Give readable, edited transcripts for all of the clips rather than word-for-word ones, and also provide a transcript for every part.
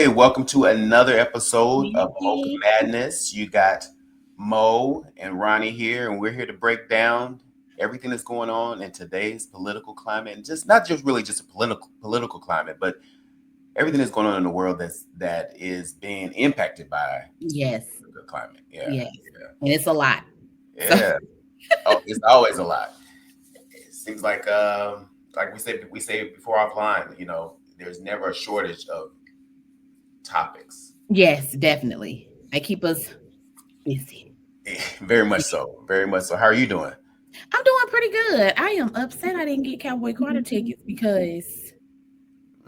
Hey, welcome to another episode of Mocha Hey. Madness. You got Mo and Ronnie here, and we're here to break down everything that's going on in today's political climate, and just not just really just a political climate, but everything that's going on in the world that is being impacted by Yes, the climate. Yeah, yes, and it's a lot. So yeah. Oh, it's always a lot. It seems like we say before offline. There's never a shortage of topics. yes, definitely. They keep us busy. Very much so. Very much so. How are you doing? I'm doing pretty good. I am upset I didn't get Cowboy Carter tickets because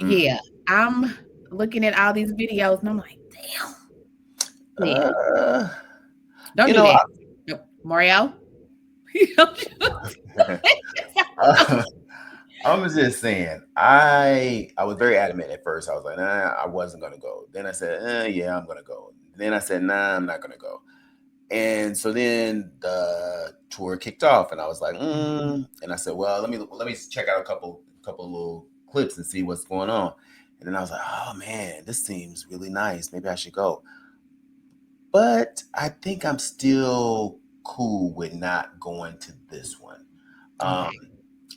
Mm. yeah, I'm looking at all these videos and I'm like, damn. Yeah, Uh, don't you do know, that. Nope. Mario. I, I was just saying, I was very adamant at first. I was like, nah, I wasn't gonna go. Then I said, yeah, I'm gonna go. Then I said, nah, I'm not gonna go. And so then the tour kicked off, and I was like, and I said, well, let me check out a couple little clips and see what's going on. And then I was like, oh man, this seems really nice. Maybe I should go. But I think I'm still cool with not going to this one. Um, Okay.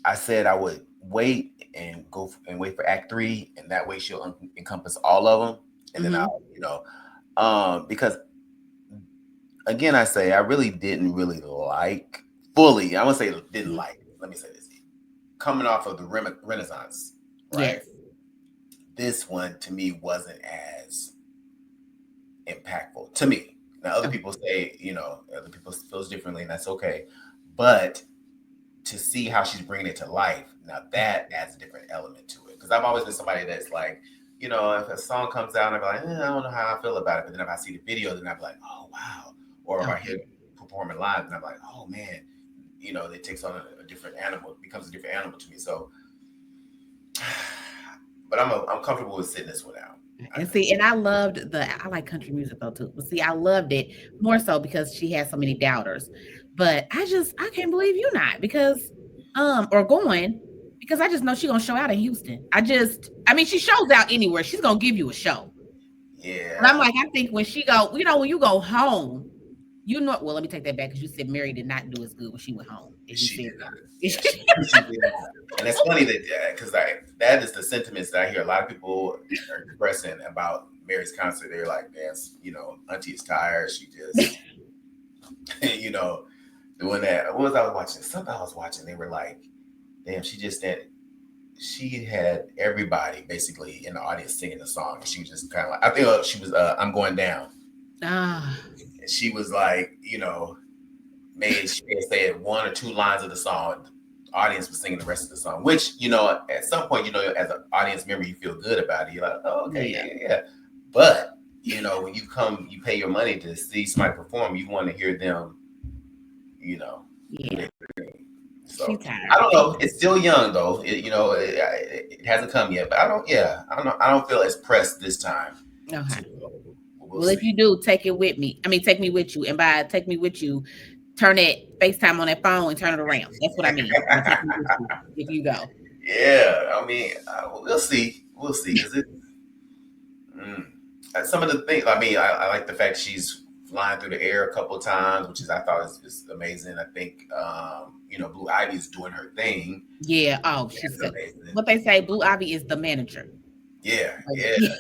I said I would wait and and wait for Act Three, and that way she'll encompass all of them, and then Mm-hmm. because again, I say I really didn't really like fully. I won't say didn't like. Let me say this: coming off of the Renaissance, right? Yes. This one to me wasn't as impactful to me. Now, other Okay. people say, other people feels differently, and that's okay. But to see how she's bringing it to life, now that adds a different element to it. Because I've always been somebody that's like, if a song comes out, and I'd be like, I don't know how I feel about it. But then if I see the video, then I'd be like, oh wow. Or if I hear Okay. them performing live, and I'm like, oh man, it takes on a different animal. It becomes a different animal to me. So, but I'm comfortable with sitting this one out. I And think. see, and I like country music though too. But see, I loved it more so because she had so many doubters. But I can't believe you not because or going because I just know she gonna show out in Houston. I mean she shows out anywhere. She's gonna give you a show. But I'm Yeah. like, I think when she go, when you go home, well, let me take that back because you said Mary did not do as good when she went home. And you She said did not. Yeah, that. she did not. And it's funny that because that is the sentiments that I hear a lot of people are expressing about Mary's concert. They're like, man, Auntie is tired. She just, you know, doing that. What was I watching? Something I was watching. They were like, damn, she had everybody basically in the audience singing the song. And she was just kind of like, I think she was, I'm going down. Ah, And she was like, she may have said one or two lines of the song. The audience was singing the rest of the song, which, at some point, as an audience member, you feel good about it. You're like, oh, okay, yeah, yeah. yeah, yeah. But, when you pay your money to see somebody perform, you want to hear them, do Yeah. their thing. She So I tired. don't know. It's still young though. It hasn't come yet, but I don't. Yeah, I don't know. I don't feel as pressed this time to Okay. go. We'll Well, if see. you do, take it with me. I mean, take me with you. And by take me with you, turn that FaceTime on that phone and turn it around. That's what I mean. By take me with you if you go. Yeah, I mean, we'll see. We'll see. Because mm, some of the things, I mean, I like the fact she's flying through the air a couple of times, which I thought is amazing. I think, Blue Ivy is doing her thing. Yeah. Oh, she's That's so, amazing. what they say. Blue Ivy is the manager. Yeah, Like, yeah, yeah,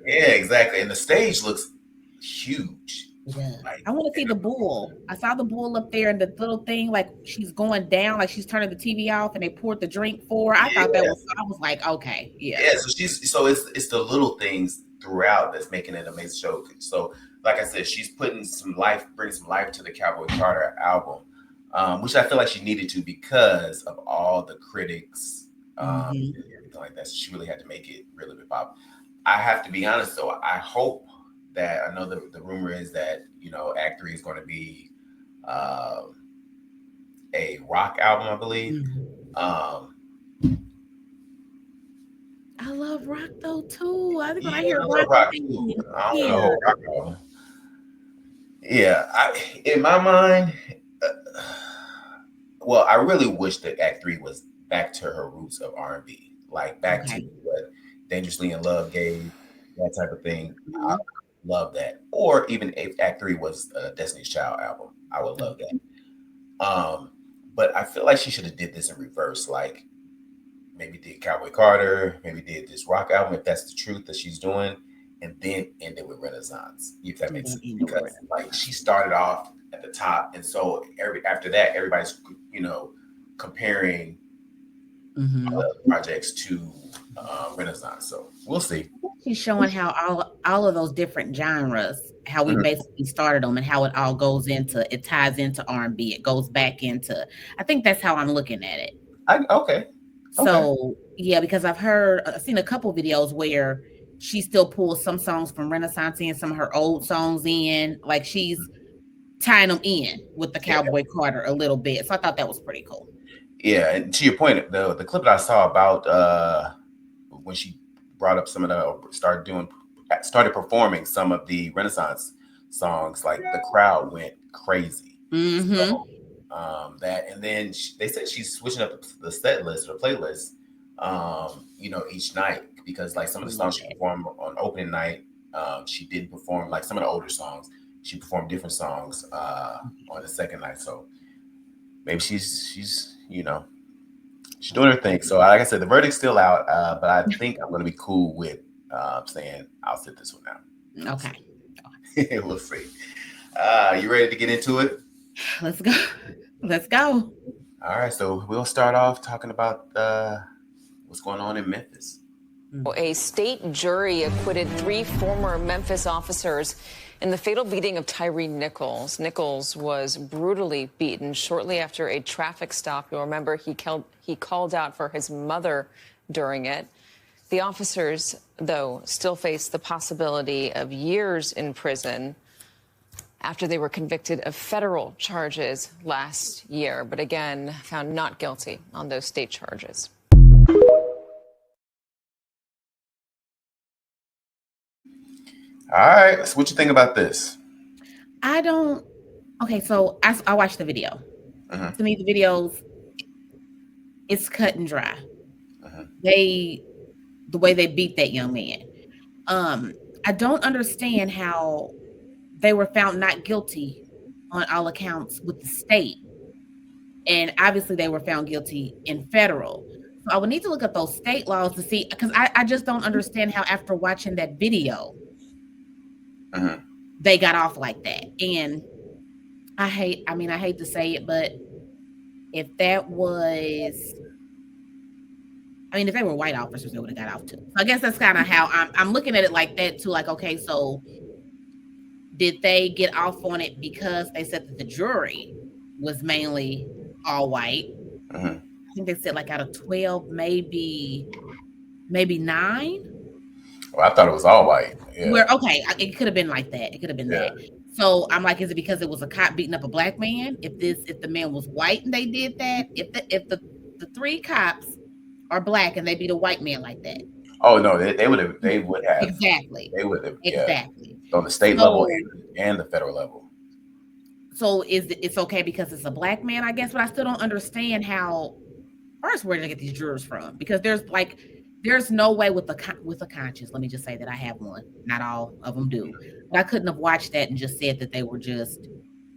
yeah, exactly. And the stage looks huge. it does. Like, I want to see the bull. I saw the bull up there and the little thing like she's going down, like she's turning the TV off, and they poured the drink for her. I thought that yeah, was. I was like, okay, yeah, yeah. So it's the little things throughout that's making it an amazing show. So, like I said, she's putting some life, bringing some life to the Cowboy Carter album, which I feel like she needed to because of all the critics hmm and everything like that. So she really had to make it really big pop. I have to be honest though. I hope that I know the rumor is that Act Three is going to be uh, a rock album, I believe. hmm Um, I love rock though too. I think when I yeah, hear I rock, love I'm rock too. thinking, I don't know yeah, whole rock album. Yeah, in my mind, uh, well, I really wish that Act Three was back to her roots of R&B, like back to okay, what Dangerously in Love gave that type of thing. I Mhm. love that. Or even if Act 3 was a Destiny's Child album, I would love that. But I feel like she should have did this in reverse, like maybe did Cowboy Carter, maybe did this rock album if that's the truth that she's doing, and then end it with Renaissance, if that And makes then sense. end it with Because like she started off at the top, and so after that, everybody's comparing Mhm. other projects to Renaissance. So we'll see. She's showing how all of those different genres, how we Mhm. basically started them and how it all goes into it ties into R&B. It goes back into I think that's how I'm looking at it. Okay, okay, So, yeah, because I've seen a couple videos where she still pulls some songs from Renaissance in, some of her old songs in, like she's tying them in with the yeah, Cowboy Carter a little bit. So I thought that was pretty cool. yeah. And to your point, the clip that I saw about when she brought up some of the started performing some of the Renaissance songs, like the crowd went crazy. Mhm. So that, and then they said she's switching up the set list or playlist, each night, because like some of the Love songs she that. performed on opening night, she didn't perform like some of the older songs. She performed different songs on the second night. So maybe she's doing her thing. So, like I said, the verdict's still out, but I think I'm going to be cool with saying I'll sit this one Okay. out. We'll see. You ready to get into it? Let's go. Let's go. All right. So we'll start off talking about what's going on in Memphis. A state jury acquitted 3 former Memphis officers in the fatal beating of Tyree Nichols. Nichols was brutally beaten shortly after a traffic stop. You'll remember he called out for his mother during it. The officers, though, still face the possibility of years in prison after they were convicted of federal charges last year, but again found not guilty on those state charges. All right. So what you think about this? I don't Okay, so I watched the video. Mhm, To me, the videos, it's cut and dry. mhm. They The way they beat that young man. Um, I don't understand how they were found not guilty on all accounts with the state, and obviously they were found guilty in federal. So I would need to look up those state laws to see because I just don't understand how after watching that video Mhm. they got off like that. And I hate to say it, but if that was if they were white officers, they would have got off too. So I guess that's kind of how I'm looking at it like that too. Like, okay, so did they get off on it because they said that the jury was mainly all white? Mhm. I think they said like out of 12, maybe 9. Well, I thought it was all white. Yeah. Where okay, it could have been like that. It could have been Yeah. that. So I'm like, is it because it was a cop beating up a black man? If the man was white and they did that, if the 3 cops are black and they beat a white man like that. Oh no, they would have Exactly. yeah, Exactly. on the state level So and the federal level. it's okay because it's a black man, I guess, but I still don't understand how first where did I get these jurors from? Because there's no way with a conscience. Let me just say that I have one. Not all of them do, but I couldn't have watched that and just said that they were just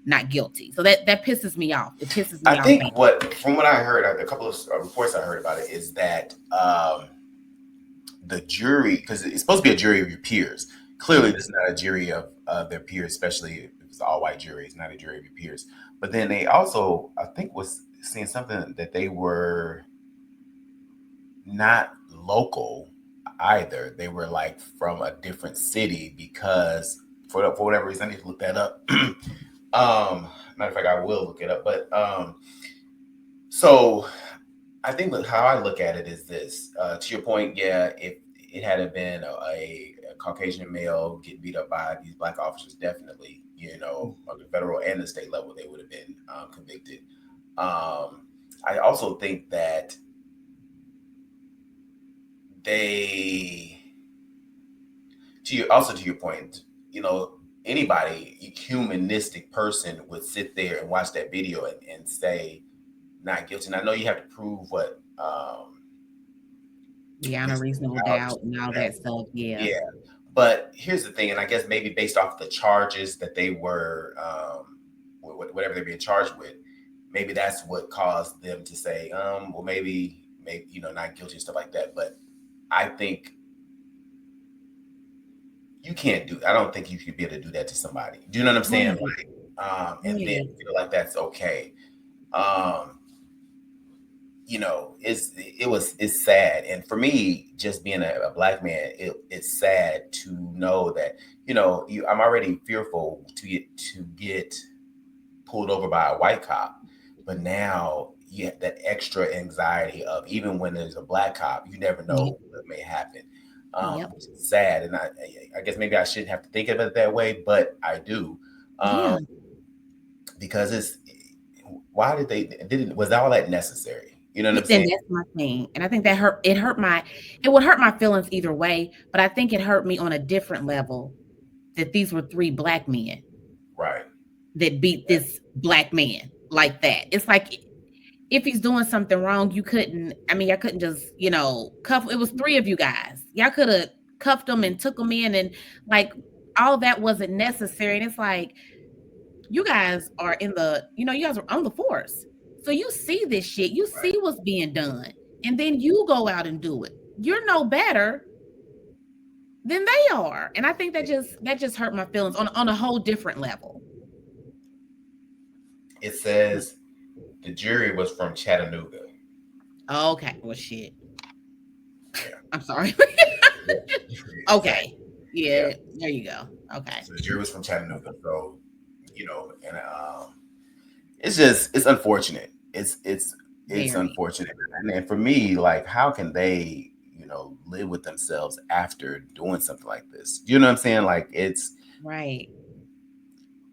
not guilty. So that pisses me off. It pisses I me off. think from what I heard, a couple of reports I heard about it is that the jury, because it's supposed to be a jury of your peers. Clearly, Mhm. this is not a jury of their peers, especially if it's an all white jury. It's not a jury of your peers. But then they also, I think, was seeing something that they were not local either. They were like from a different city because for whatever reason, I need to look that up. Matter of fact, I will look it up. But so I think how I look at it is this. To your point, yeah, if it had been a Caucasian male getting beat up by these black officers, definitely, on the federal and the state level, they would have been convicted. I also think that they, to your point, anybody, humanistic person would sit there and watch that video and say not guilty. And I know you have to prove what Beyond a reasonable reasonable doubt, doubt and all that stuff. Yeah. yeah. But here's the thing, and I guess maybe based off the charges that they were, whatever they're being charged with, maybe that's what caused them to say, well, maybe not guilty and stuff like that. But I think you can't do. I don't think you should be able to do that to somebody. Do you know what I'm saying? Like, and then feel like that's okay. It's sad, and for me, just being a black man, it's sad to know that I'm already fearful to get pulled over by a white cop, but now you have that extra anxiety of, even when there's a black cop, you never know what may happen. Which is sad, and I guess maybe I shouldn't have to think of it that way, but I do, because why was all that necessary? You know what I'm saying? That's my thing. And I think that it would hurt my feelings either way, but I think it hurt me on a different level that these were 3 black men. Right. That beat this black man like that. It's like, if he's doing something wrong, y'all couldn't just, cuff. It was 3 of you guys. Y'all could have cuffed them and took them in, and like, all that wasn't necessary. And it's like, you guys are you guys are on the force. So you see this shit, you see what's being done, and then you go out and do it. You're no better than they are. And I think that just hurt my feelings on a whole different level. It says the jury was from Chattanooga. Okay. Well, shit. Yeah. I'm sorry. Okay. Yeah. There you go. Okay. So the jury was from Chattanooga. So, and it's unfortunate. It's unfortunate. And for me, like, how can they, live with themselves after doing something like this? You know what I'm saying? Like, it's right.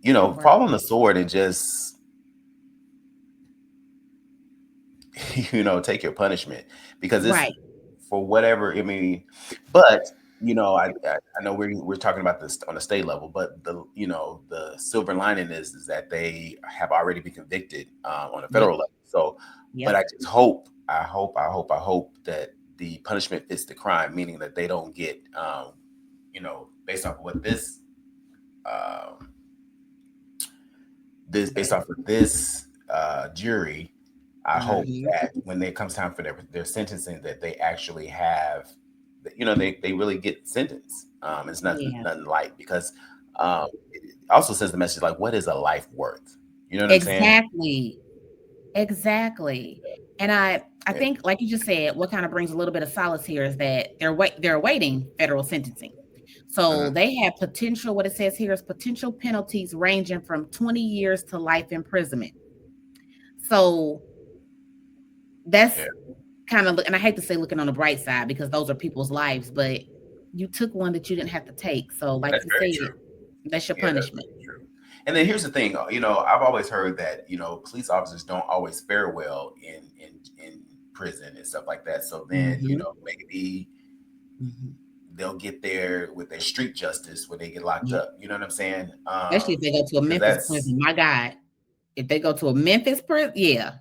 Fall on the sword and just, take your punishment, because it's for whatever. I mean, but I know we're talking about this on a state level, but the silver lining is that they have already been convicted on a federal level. So, but I just hope that the punishment fits the crime, meaning that they don't get, based off of what based off of this jury. I hope that when it comes time for their sentencing, that they actually have, they really get sentenced. It's nothing light, because it also says the message, like, what is a life worth? You know what I'm saying? Exactly. And I think, like you just said, what kind of brings a little bit of solace here is that they're awaiting federal sentencing. So they have potential, what it says here is potential penalties ranging from 20 years to life imprisonment. So that's kind of, and I hate to say looking on the bright side, because those are people's lives, but you took one that you didn't have to take. So like you said, that's your punishment. That's true. And then here's the thing, I've always heard that, police officers don't always fare well in prison and stuff like that. So then, maybe they'll get there with their street justice when they get locked up. You know what I'm saying? Especially if they go to a Memphis prison. My God. If they go to a Memphis prison,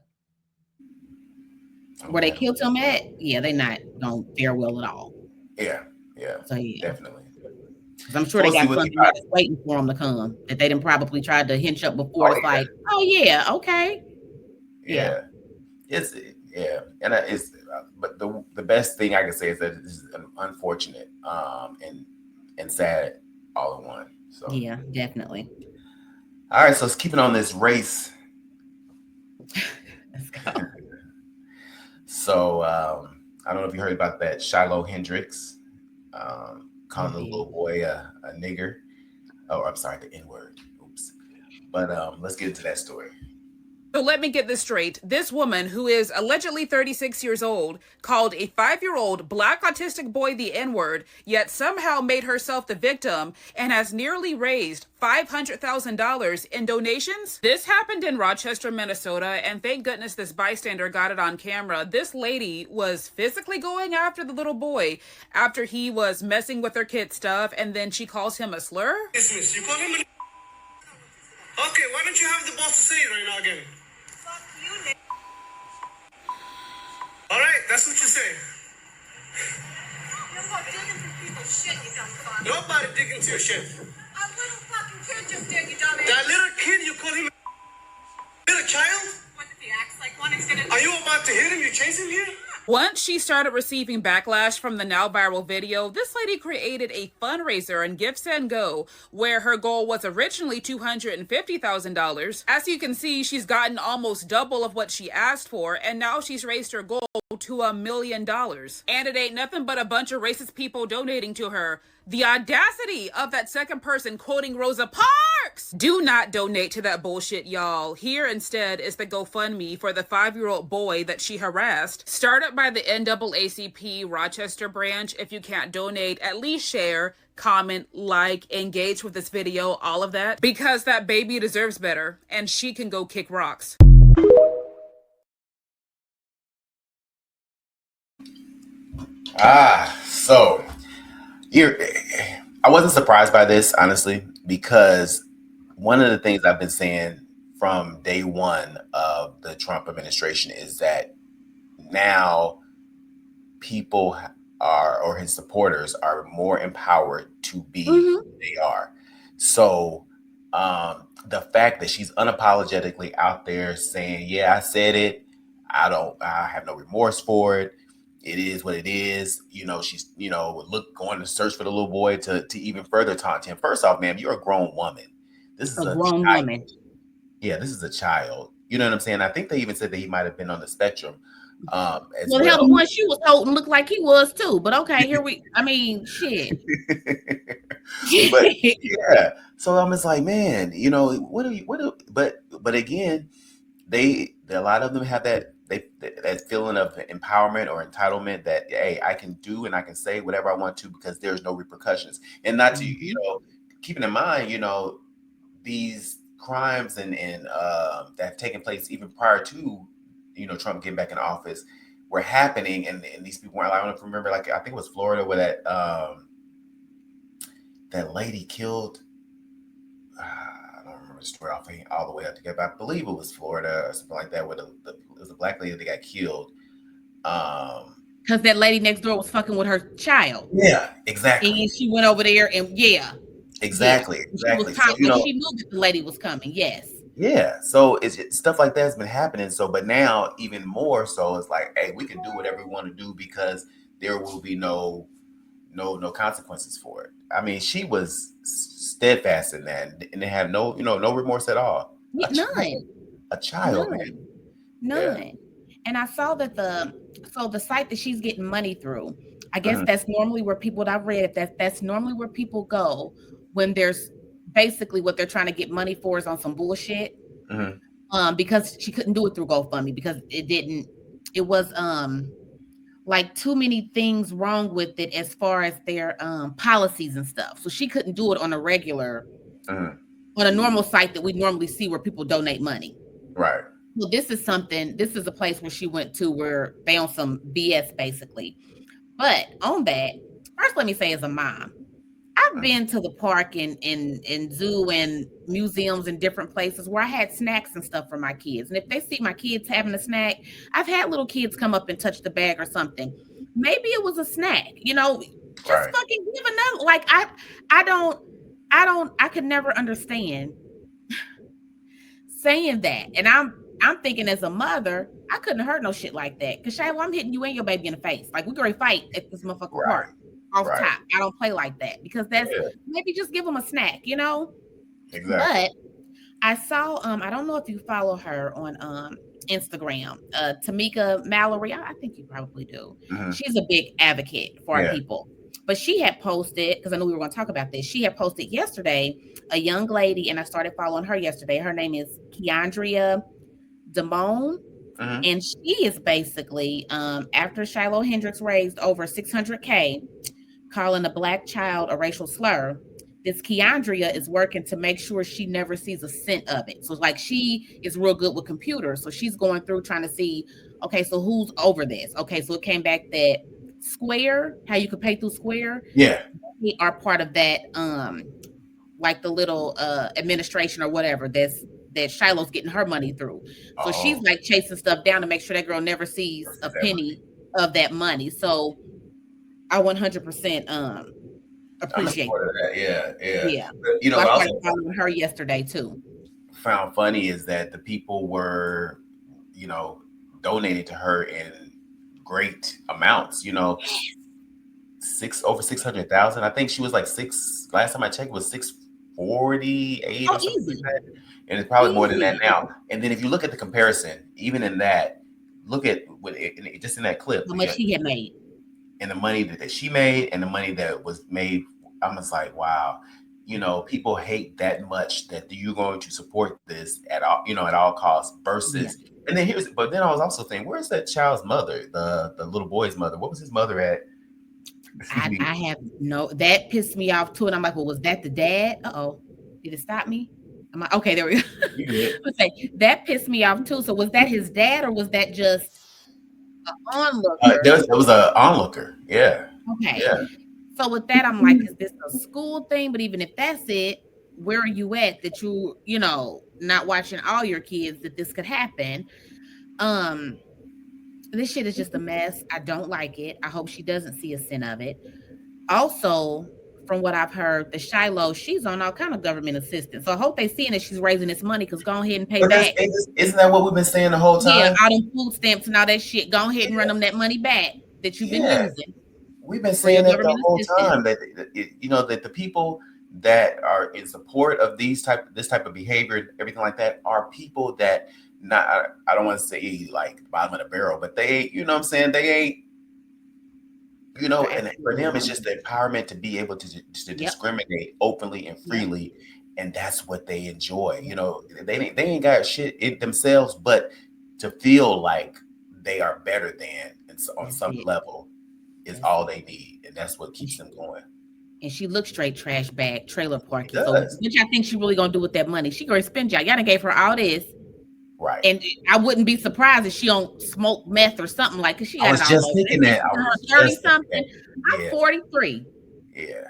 where they killed him at, they're not going to fare well at all. Yeah. So definitely. Because I'm sure they got something that's waiting for them to come that they didn't probably tried to hinge up before. It's like, okay. Yeah. And but the best thing I can say is that it's unfortunate and sad all in one. So yeah, definitely. All right, so let's keep it on this race. Let's go. So I don't know if you heard about that. Shiloh Hendrix calling the little boy a nigger. Oh, I'm sorry, the N-word. Oops. But let's get into that story. So let me get this straight. This woman, who is allegedly 36 years old, called a 5-year-old black autistic boy the N-word, yet somehow made herself the victim and has nearly raised $500,000 in donations. This happened in Rochester, Minnesota, and thank goodness this bystander got it on camera. This lady was physically going after the little boy after he was messing with her kid's stuff, and then she calls him a slur. Dismiss. You call him an... Okay, why don't you have the balls to say it right now again? All right, that's what you say. Shit, you dumb fuck. Nobody dig into your shit. A little fucking kid just did, you dumbass. That little kid, you call him a little child? What if he acts like one? He's gonna. Are you about to hit him? You chasing him? Once she started receiving backlash from the now viral video, this lady created a fundraiser and Give Send Go, where her goal was originally $250,000. As you can see, she's gotten almost double of what she asked for, and now she's raised her goal to $1 million. And it ain't nothing but a bunch of racist people donating to her. The audacity of that second person quoting Rosa Parks! Do not donate to that bullshit, y'all. Here instead is the GoFundMe for the 5-year-old boy that she harassed. Started by the NAACP Rochester branch. If you can't donate, at least share, comment, like, engage with this video, all of that. Because that baby deserves better, and she can go kick rocks. So I wasn't surprised by this, honestly, because one of the things I've been saying from day one of the Trump administration is that now people are, or his supporters are more empowered to be who they are. So the fact that she's unapologetically out there saying, yeah, I said it. I have no remorse for it. It is what it is. You know, she's, going to search for the little boy to even further taunt him. First off, ma'am, you're a grown woman. This is a grown woman. Yeah, this is a child. You know what I'm saying? I think they even said that he might have been on the spectrum. Hell, the one she was holding looked like he was too. But okay, shit. But yeah, so I'm just like, man, but again, a lot of them have that feeling of empowerment or entitlement that, hey, I can do and I can say whatever I want to because there's no repercussions. And not to, keeping in mind, these crimes and that have taken place even prior to, Trump getting back in office were happening. And these people weren't allowed to remember, like, I think it was Florida where that lady killed, I don't remember the story all the way up together, but I believe it was Florida or something like that, where it was a black lady that got killed. Because that lady next door was fucking with her child. Yeah, exactly. And she went over there and Exactly. She knew that the lady was coming. Yes. Yeah. So it's stuff like that has been happening. So, but now even more so, it's like, hey, we can do whatever we want to do because there will be no consequences for it. I mean, she was steadfast in that, and they have no remorse at all. None. A child, man. None. Yeah. And I saw that the site that she's getting money through, I guess that's normally where people, I've read that's normally where people go when there's basically what they're trying to get money for is on some bullshit. Because she couldn't do it through GoFundMe because it was like too many things wrong with it as far as their policies and stuff. So she couldn't do it on a regular, on a normal site that we normally see where people donate money. Right. Well, this is a place where she went to where they on some BS basically. But on that, first let me say as a mom, I've been to the park and zoo and museums and different places where I had snacks and stuff for my kids. And if they see my kids having a snack, I've had little kids come up and touch the bag or something. Maybe it was a snack, just fucking give another. Like I could never understand saying that. And I'm thinking as a mother, I couldn't have heard no shit like that. Cause Shayla, I'm hitting you and your baby in the face. Like we gonna fight at this motherfucking park. Off top. I don't play like that because maybe just give them a snack, Exactly. But I saw, I don't know if you follow her on Instagram, Tamika Mallory. I think you probably do. She's a big advocate for our people. But she had posted, because I knew we were going to talk about this. She had posted yesterday, a young lady, and I started following her yesterday. Her name is Keandria Damone. And she is basically, after Shiloh Hendricks raised over $600K, calling a black child a racial slur, this Keandria is working to make sure she never sees a cent of it. So like she is real good with computers. So she's going through trying to see, okay, so who's over this? Okay, so it came back that Square, how you could pay through Square. Yeah. They are part of that, like the little administration or whatever that Shiloh's getting her money through. So she's like chasing stuff down to make sure that girl never sees a penny of that money. So I 100% I'm in appreciate support of that. Yeah, yeah. Yeah. But, So I what I started also following her yesterday too. found funny is that the people were, donating to her in great amounts. Over 600,000. I think she was like six. Last time I checked, it was 648 Oh, or something like easy. that, and it's probably more than that Easy. now. And then if you look at the comparison, even in that, look at just in that clip, How much she had made. and the money that she made and the money that was made. I'm just like, wow. People hate that much that you're going to support this at all, at all costs versus. Yeah. And then but then I was also thinking, where's that child's mother, the little boy's mother? What was his mother at? I have that pissed me off too. And I'm like, well, was that the dad? Uh-oh. Did it stop me? I'm like, okay, there we go. You did. That pissed me off too. So was that his dad or was that just an onlooker? There was an onlooker. Yeah. Okay. Yeah. So with that, I'm like, is this a school thing? But even if that's it, where are you at that not watching all your kids that this could happen? This shit is just a mess. I don't like it. I hope she doesn't see a sin of it. Also, from what I've heard, the Shiloh, she's on all kind of government assistance. So I hope they seeing that she's raising this money because go ahead and pay back. Isn't that what we've been saying the whole time? Yeah, all them food stamps and all that shit. Go ahead and run them that money back that you've been using. We've been saying that the whole time that that the people that are in support of this type of behavior, everything like that, are people that I don't want to say like bottom of the barrel, but they, what I'm saying, they ain't, and for them it's just the empowerment to be able to discriminate openly and freely, and that's what they enjoy. They ain't got shit in themselves, but to feel like they are better than, and so on some level, is all they need, and that's what keeps them going. And she looks straight trash bag, trailer parking. So which I think she really gonna do with that money. She gonna spend y'all. Y'all done gave her all this. Right. And I wouldn't be surprised if she don't smoke meth or something like, cause she got I was just thinking that. I was 30 something. I'm 43. Yeah.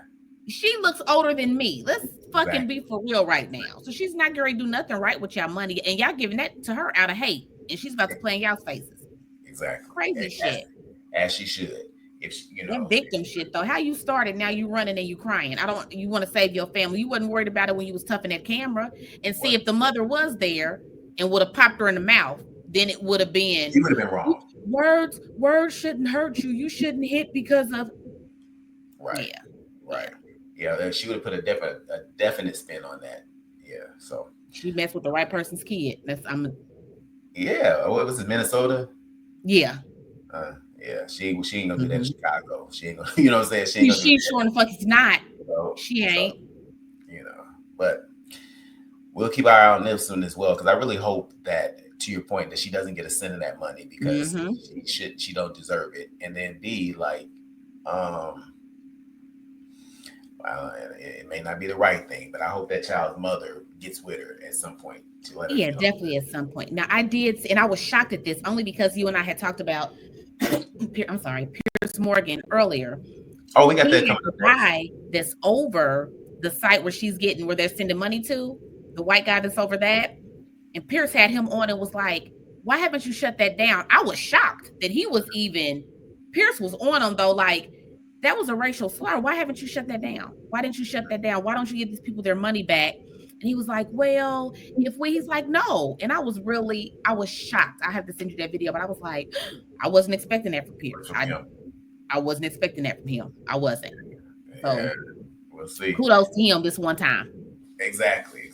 She looks older than me. Let's fucking be for real right now. So she's not gonna do nothing right with y'all money, and y'all giving that to her out of hate, and she's about to play in y'all's faces. Exactly. Crazy shit. As she should. If that victim shit though, how you started, now you running and you crying. You want to save your family. You wasn't worried about it when you was toughing that camera. And see, if the mother was there and would have popped her in the mouth, then it would have been. You would have been wrong. Words shouldn't hurt you. You shouldn't hit because of. Right. Yeah. Right. Yeah. She would have put a definite spin on that. Yeah. So she messed with the right person's kid. Yeah. What was it? Minnesota. Yeah. Yeah, she ain't gonna do that in Chicago. She ain't gonna, you know what I'm saying? She sure the fuck is not. She ain't. But we'll keep our eye on this one as well, because I really hope that, to your point, that she doesn't get a cent of that money, because she don't deserve it. And then B, like, it may not be the right thing, but I hope that child's mother gets with her at some point to let her know. Definitely at some point. Now I did, and I was shocked at this only because you and I had talked about Piers Morgan earlier. Oh, we got that guy that's over the site where where they're sending money to, the white guy that's over that. And Piers had him on and was like, why haven't you shut that down? I was shocked that Piers was on him though, like, that was a racial slur. Why haven't you shut that down? Why didn't you shut that down? Why don't you give these people their money back? And he was like, well, he's like, no. And I was shocked. I have to send you that video, but I was like, I wasn't expecting that from Piers. I wasn't expecting that from him. I wasn't. So we'll see. Kudos to him this one time. Exactly.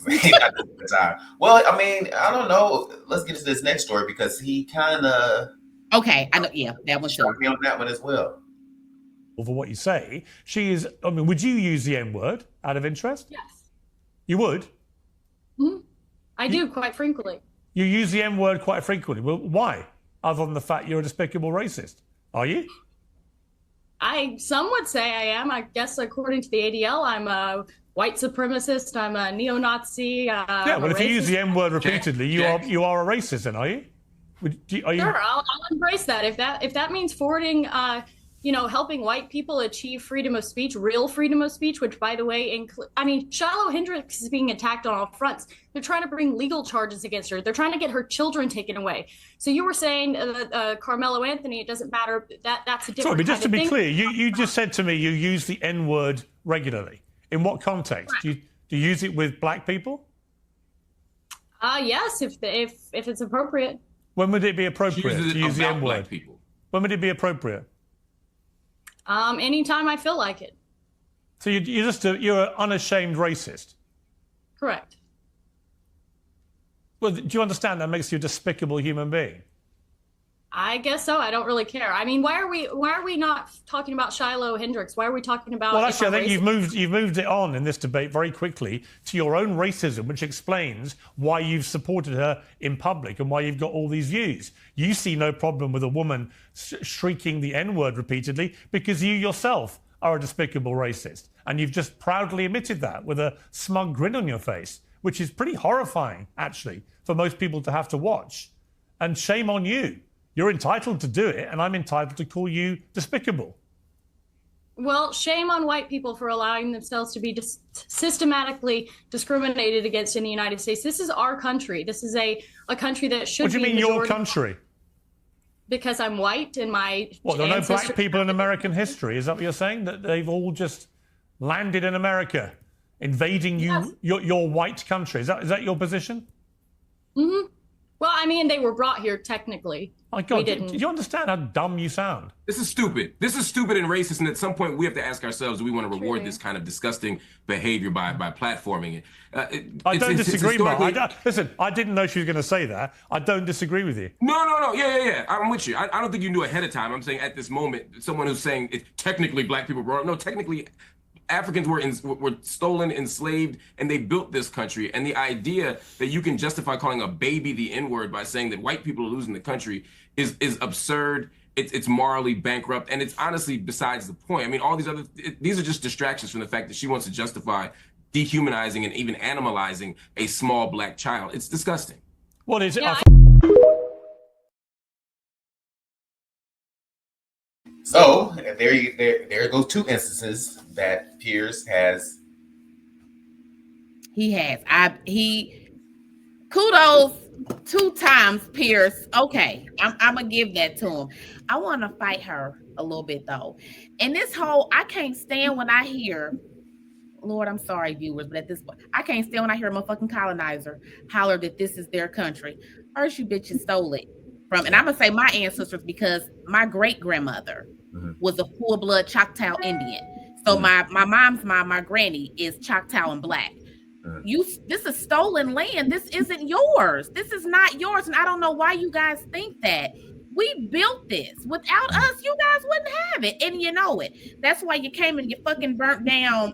Well, I mean, I don't know. Let's get to this next story, because he kind of. Okay, I know. Yeah, that one struck me on that one as well. For what you say, she is. I mean, would you use the M word out of interest? Yes. You would. I do quite frequently. You use the M word quite frequently. Well, why? Other than the fact you're a despicable racist, are you? Some would say I am. I guess according to the ADL, I'm a white supremacist. I'm a neo-Nazi. Well, if you use the M word repeatedly, you are a racist, then, are you? Sure, I'll embrace that. If that means forwarding helping white people achieve freedom of speech, real freedom of speech, which, by the way, Shiloh Hendricks is being attacked on all fronts. They're trying to bring legal charges against her. They're trying to get her children taken away. So you were saying Carmelo Anthony, it doesn't matter. That's a different. Sorry, but just to be thing. clear, you just said to me you use the N-word regularly. In what context? Do you use it with black people? Yes, if it's appropriate. When would it be appropriate to use the N-word? When would it be appropriate? Anytime I feel like it. So you're an unashamed racist. Correct. Well, do you understand that makes you a despicable human being? I guess so. I don't really care. I mean, why are we not talking about Shiloh Hendricks? Why are we talking about? Well, actually, I think you've moved it on in this debate very quickly to your own racism, which explains why you've supported her in public and why you've got all these views. You see no problem with a woman shrieking the N-word repeatedly because you yourself are a despicable racist, and you've just proudly admitted that with a smug grin on your face, which is pretty horrifying, actually, for most people to have to watch. And shame on you. You're entitled to do it, and I'm entitled to call you despicable. Well, shame on white people for allowing themselves to be systematically discriminated against in the United States. This is our country. This is a country that should be. What do you mean your country? Because I'm white and my. What, there are no black people in American history? Is that what you're saying? That they've all just landed in America, invading your white country? Is that your position? Mm-hmm. Well, I mean, they were brought here technically. My God, do you understand how dumb you sound? This is stupid. This is stupid and racist. And at some point, we have to ask ourselves, do we want to reward this kind of disgusting behavior by platforming it? I don't disagree, Mark. Listen, I didn't know she was going to say that. I don't disagree with you. No. Yeah. I'm with you. I don't think you knew ahead of time. I'm saying at this moment, someone who's saying it's technically black people brought up. No, technically, Africans were stolen, enslaved, and they built this country. And the idea that you can justify calling a baby the N-word by saying that white people are losing the country is absurd. It's morally bankrupt, and it's honestly besides the point. I mean, all these are just distractions from the fact that she wants to justify dehumanizing and even animalizing a small black child. It's disgusting. What is it? Yeah, So there goes two instances that Piers has. He has. Kudos 2 times, Piers. Okay, I'm gonna give that to him. I want to fight her a little bit though. And this whole, I can't stand when I hear, Lord, I'm sorry, viewers, but at this point, I can't stand when I hear a motherfucking colonizer holler that this is their country. First, you bitches stole it from, and I'm gonna say my ancestors because my great grandmother was a full-blood Choctaw Indian. So my mom's mom, my granny, is Choctaw and black. This is stolen land. This isn't yours. This is not yours. And I don't know why you guys think that. We built this. Without us, you guys wouldn't have it. And you know it. That's why you came and you fucking burnt down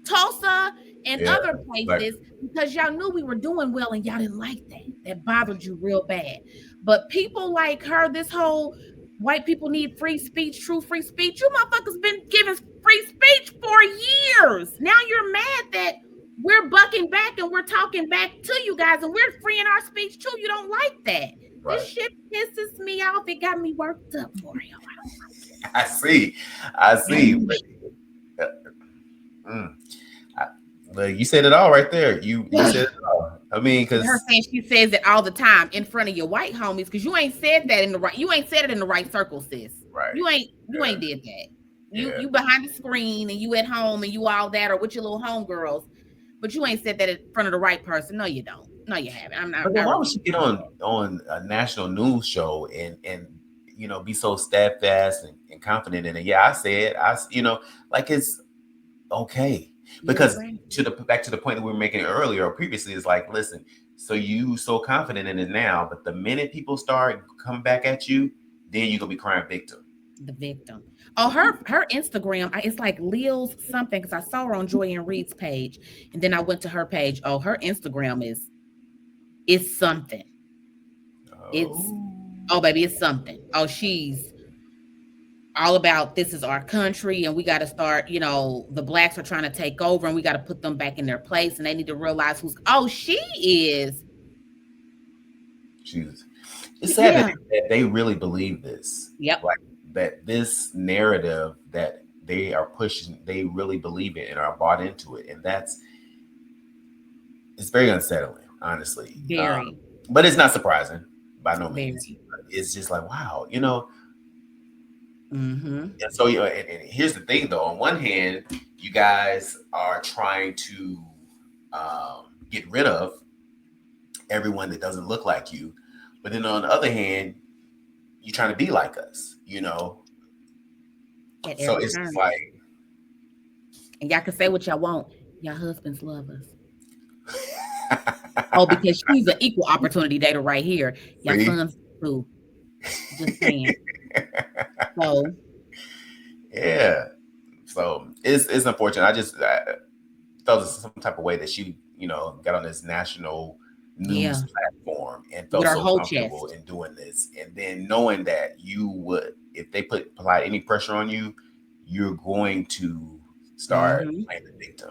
Tulsa and other places because y'all knew we were doing well and y'all didn't like that. That bothered you real bad. But people like her, this whole white people need free speech, true free speech. You motherfuckers been giving free speech for years. Now you're mad that we're bucking back and we're talking back to you guys and we're freeing our speech too. You don't like that. Right. This shit pisses me off. It got me worked up, Mario. I see. Well, you said it all right there. You said it all. I mean, because her saying she says it all the time in front of your white homies because you ain't said that in the right. You ain't said it in the right circle, sis. Right. You ain't did that. You behind the screen and you at home and you all that or with your little homegirls, but you ain't said that in front of the right person. No, you don't. No, you haven't. I'm not. But then why would she get on a national news show and be so steadfast and confident in it? Yeah, I said like it's okay. Because back to the point that we were making earlier or previously, is like, listen, so you so confident in it now, but the minute people start coming back at you, then you're gonna be crying victim. The victim. Oh, her Instagram, it's like Leo's something because I saw her on Joy and Reed's page, and then I went to her page. Oh, her Instagram is something. Baby, it's something. Oh, she's all about this is our country and we got to start, the blacks are trying to take over and we got to put them back in their place and they need to realize she is. It's sad that they really believe this. Yep. Like that this narrative that they are pushing, they really believe it and are bought into it, and it's very unsettling, honestly. Very. But it's not surprising by no Very. means. It's just like, wow, Mm-hmm. And so, and here's the thing, though. On one hand, you guys are trying to get rid of everyone that doesn't look like you, but then on the other hand, you're trying to be like us, So it's turn. like, and y'all can say what y'all want. Your husbands love us. Oh, because she's an equal opportunity dater right here. Your sons too. Just saying. So yeah. So it's unfortunate. I just felt some type of way that she, got on this national news platform and felt so comfortable in doing this. And then knowing that you would, if they apply any pressure on you, you're going to start playing the victim.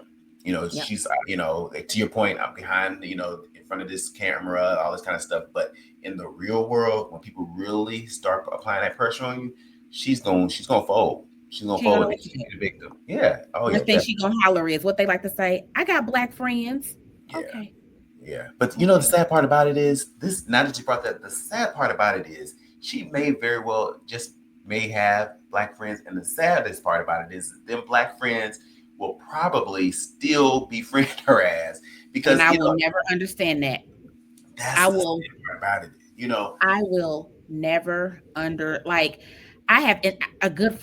She's, to your point, I'm behind, in front of this camera, all this kind of stuff. But in the real world, when people really start applying that pressure on you, she's going to fold. She's going to fold and be the victim. Yeah. Oh, yeah. The thing she going to holler is what they like to say, I got black friends. Yeah. Okay. Yeah. But the sad part about it is this, now that you brought that, the sad part about it is she may very well may have black friends. And the saddest part about it is them black friends will probably still befriend her ass because I will never understand that. I will about it. I will never I have a good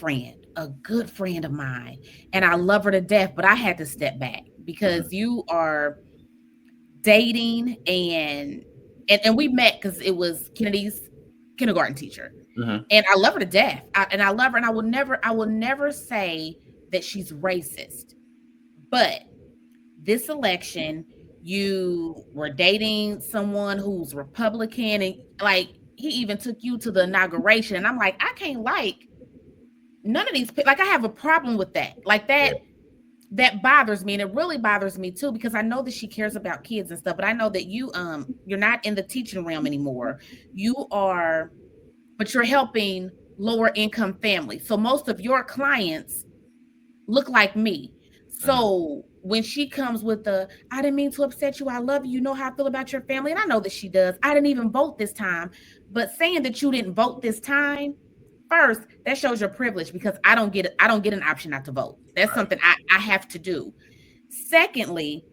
friend of mine, and I love her to death, but I had to step back because you are dating and we met because it was Kennedy's kindergarten teacher. And I love her to death. I love her, and I will never say that she's racist. But this election, you were dating someone who's Republican, and he even took you to the inauguration. And I'm like, I can't none of these, I have a problem with that. That bothers me, and it really bothers me too, because I know that she cares about kids and stuff, but I know that you're not in the teaching realm anymore. But you're helping lower income families. So most of your clients look like me. So when she comes with I didn't mean to upset you, I love you, you know how I feel about your family, and I know that she does. I didn't even vote this time, but saying that you didn't vote this time, first, that shows your privilege, because I don't get an option not to vote. That's something I have to do. Secondly,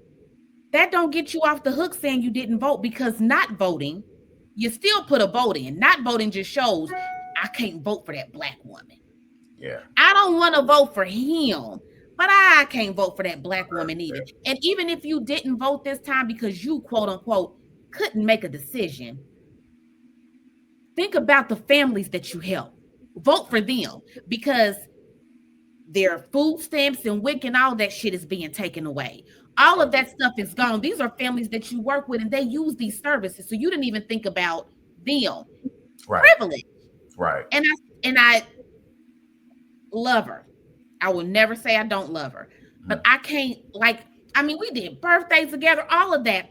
that don't get you off the hook saying you didn't vote, because not voting, you still put a vote in. Not voting just shows I can't vote for that black woman. Yeah. I don't want to vote for him, but I can't vote for that black woman either. And even if you didn't vote this time because you, quote unquote, couldn't make a decision, think about the families that you help. Vote for them, because their food stamps and WIC and all that shit is being taken away. All of that stuff is gone. These are families that you work with, and they use these services. So you didn't even think about them. Right. Privilege. Right. And I love her. I will never say I don't love her. But I can't, we did birthdays together, all of that.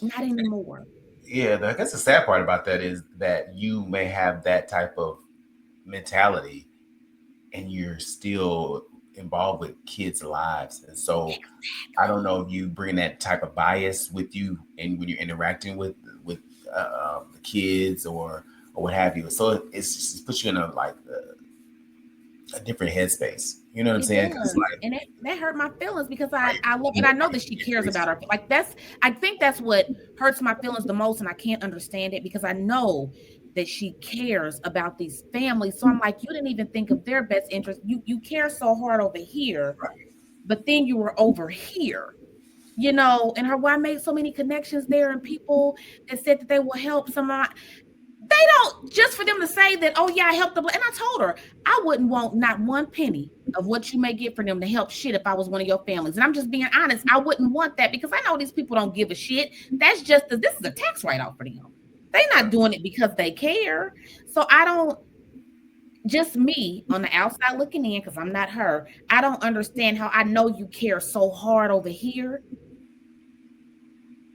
Not anymore. Yeah, I guess the sad part about that is that you may have that type of mentality and you're still involved with kids' lives. And so I don't know if you bring that type of bias with you and when you're interacting with the kids or what have you. So it's puts you in a different headspace. You know what I'm saying? And that hurt my feelings, because I love, and I know that she cares about her. I think that's what hurts my feelings the most, and I can't understand it, because I know that she cares about these families. So I'm like, you didn't even think of their best interest. You care so hard over here, but then you were over here, and I made so many connections there, and people that said that they will help they don't, just for them to say that, oh yeah, I helped them. And I told her, I wouldn't want not one penny of what you may get for them to help shit if I was one of your families. And I'm just being honest. I wouldn't want that, because I know these people don't give a shit. That's just, this is a tax write-off for them. They're not doing it because they care. So just me on the outside looking in, because I'm not her, I don't understand how, I know you care so hard over here,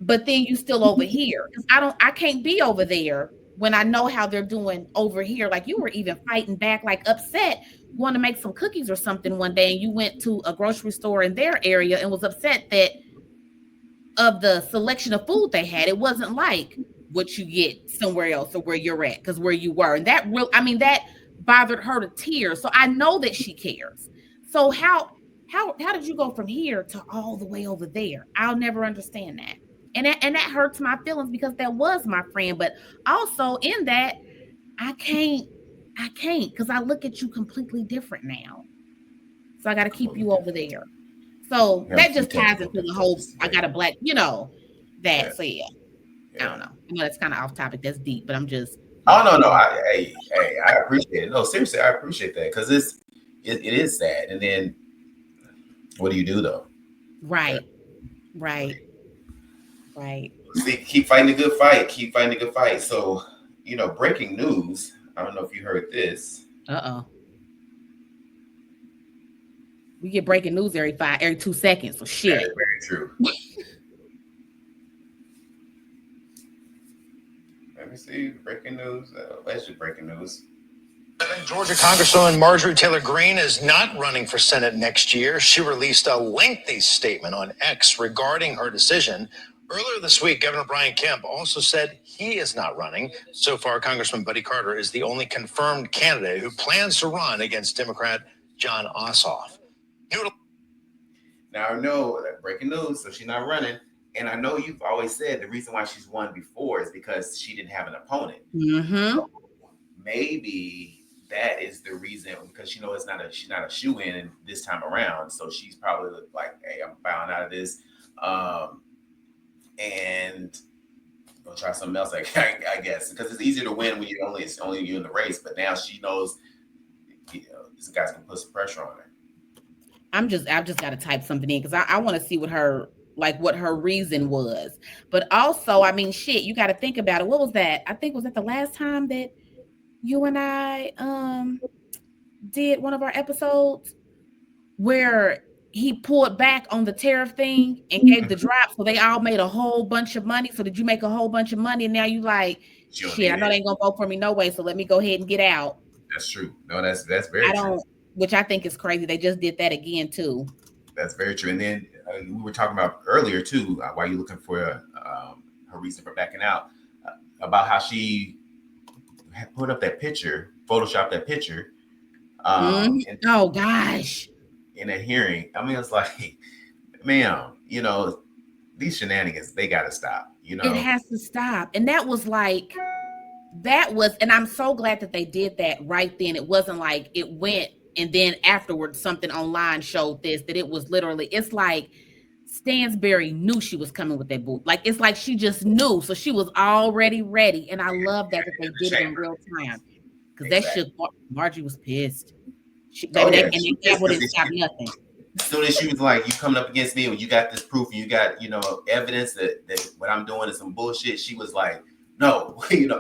but then you still over here. Because I can't be over there when I know how they're doing over here. Like you were even fighting back, like upset, going to make some cookies or something one day, and you went to a grocery store in their area and was upset that of the selection of food they had, it wasn't like what you get somewhere else or where you're at, because where you were. And that real, I mean, that bothered her to tears. So I know that she cares. So how did you go from here to all the way over there? I'll never understand that. And that hurts my feelings because that was my friend. But also in that, I can't because I look at you completely different now. So I got to keep you over there. So that just ties into the whole I got a black, that. So yeah. I don't know. I know that's kind of off topic. That's deep, but I'm just. Oh no. I appreciate it. No, seriously, I appreciate that because it is sad. And then, what do you do though? Right. See, keep fighting a good fight. Keep fighting a good fight. So, breaking news. I don't know if you heard this. We get breaking news every 2 seconds. So shit. That is very true. Let me see. Breaking news. That's just breaking news. Georgia Congresswoman Marjorie Taylor Greene is not running for Senate next year. She released a lengthy statement on X regarding her decision. Earlier this week, Governor Brian Kemp also said he is not running. So far, Congressman Buddy Carter is the only confirmed candidate who plans to run against Democrat John Ossoff. Now I know that breaking news, so she's not running. And I know you've always said the reason why she's won before is because she didn't have an opponent. So maybe that is the reason, because she's not a shoe-in this time around. So she's probably like, hey, I'm bowing out of this. And go try something else, I guess, because it's easier to win when it's only you in the race. But now she knows, this guy's gonna put some pressure on her. I've just got to type something in because I want to see what her reason was. But also, I mean, shit, you got to think about it. What was that? I think was that the last time that you and I did one of our episodes where he pulled back on the tariff thing and gave the drop, so they all made a whole bunch of money. So did you make a whole bunch of money, and now you like, shit, I know they ain't gonna vote for me no way, so let me go ahead and get out. That's true. No, that's very true. Which I think is crazy. They just did that again too. That's very true. And then we were talking about earlier too, why you're looking for her reason for backing out, about how she had put up that picture, photoshopped that picture. Oh gosh. In a hearing, I mean, it's like, ma'am, these shenanigans, they got to stop. It has to stop. And and I'm so glad that they did that right then. It wasn't like it went and then afterwards something online showed that it was literally, it's like Stansberry knew she was coming with that boot. Like, it's like she just knew. So she was already ready. And I love that they did it in real time. Because that shit, Margie was pissed. They wouldn't stop nothing. As soon as she was like, you coming up against me, when you got this proof and you got, evidence that what I'm doing is some bullshit, she was like, no, no.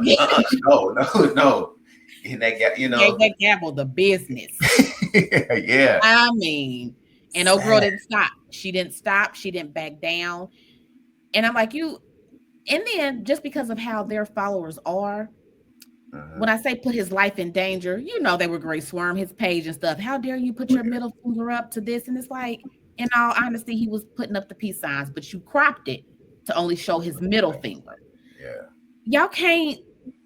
And that gave that gavel the business. Yeah. I mean, and old girl didn't stop. She didn't stop. She didn't back down. And I'm like, and then just because of how their followers are, when I say put his life in danger, they were great, swarm his page and stuff. How dare you put your middle finger up to this? And it's like, in all honesty, he was putting up the peace signs, but you cropped it to only show his middle finger. Yeah. Y'all can't,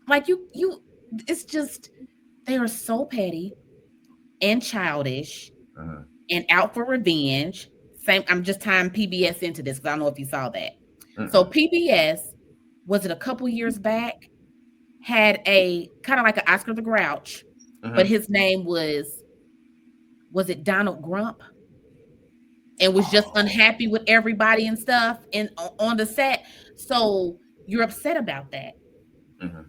like, it's just, they are so petty and childish and out for revenge. I'm just tying PBS into this because I don't know if you saw that. So PBS, was it a couple years back, had a kind of like an Oscar the Grouch, but his name was it Donald Grump? And was just unhappy with everybody and stuff on the set. So you're upset about that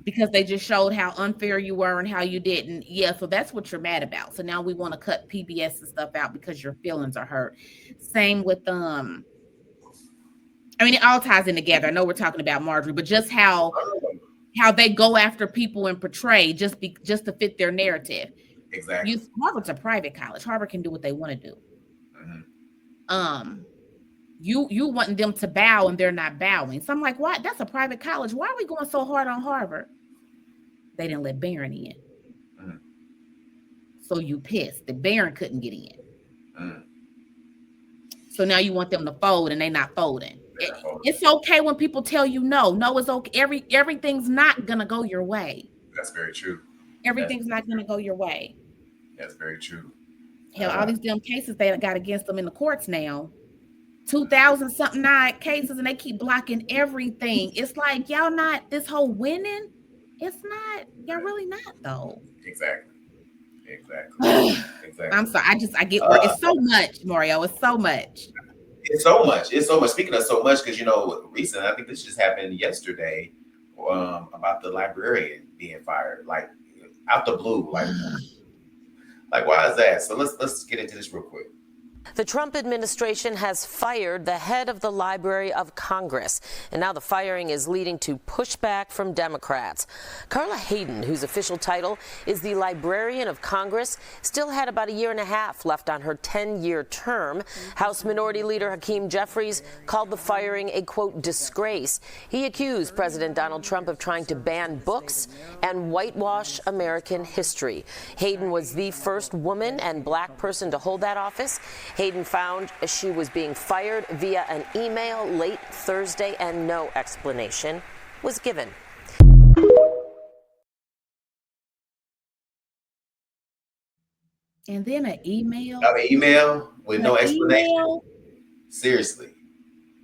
because they just showed how unfair you were and how you didn't. Yeah, so that's what you're mad about. So now we want to cut PBS and stuff out because your feelings are hurt. Same with it all ties in together. I know we're talking about Marjorie, but just how they go after people and portray just to fit their narrative. Exactly. Harvard's a private college. Harvard can do what they want to do. You wanting them to bow and they're not bowing. So I'm like, what? That's a private college. Why are we going so hard on Harvard? they didn't let Barron in. Mm. So you pissed that Barron couldn't get in. Mm. So now you want them to fold and they not folding. They're not folding. It's okay when people tell you no. No, it's okay. Everything's not gonna go your way. That's very true. Everything's not gonna go your way. That's very true. Hell, all these damn cases they got against them in the courts now. 2,000 something odd cases, and they keep blocking everything. It's like y'all not this whole winning. It's not. Y'all really not though. Exactly. I'm sorry. I get where it's so much, Mario. It's so much. It's so much. Speaking of so much, because recently, I think this just happened yesterday, about the librarian being fired, like out the blue, like why is that? So let's get into this real quick. The Trump administration has fired the head of the Library of Congress, and now the firing is leading to pushback from Democrats. Carla Hayden, whose official title is the Librarian of Congress, still had about a year and a half left on her 10-year term. House Minority Leader Hakeem Jeffries called the firing a, quote, disgrace. He accused President Donald Trump of trying to ban books and whitewash American history. Hayden was the first woman and black person to hold that office. Hayden found she was being fired via an email late Thursday, and no explanation was given. And then an email. An email with no explanation. Seriously.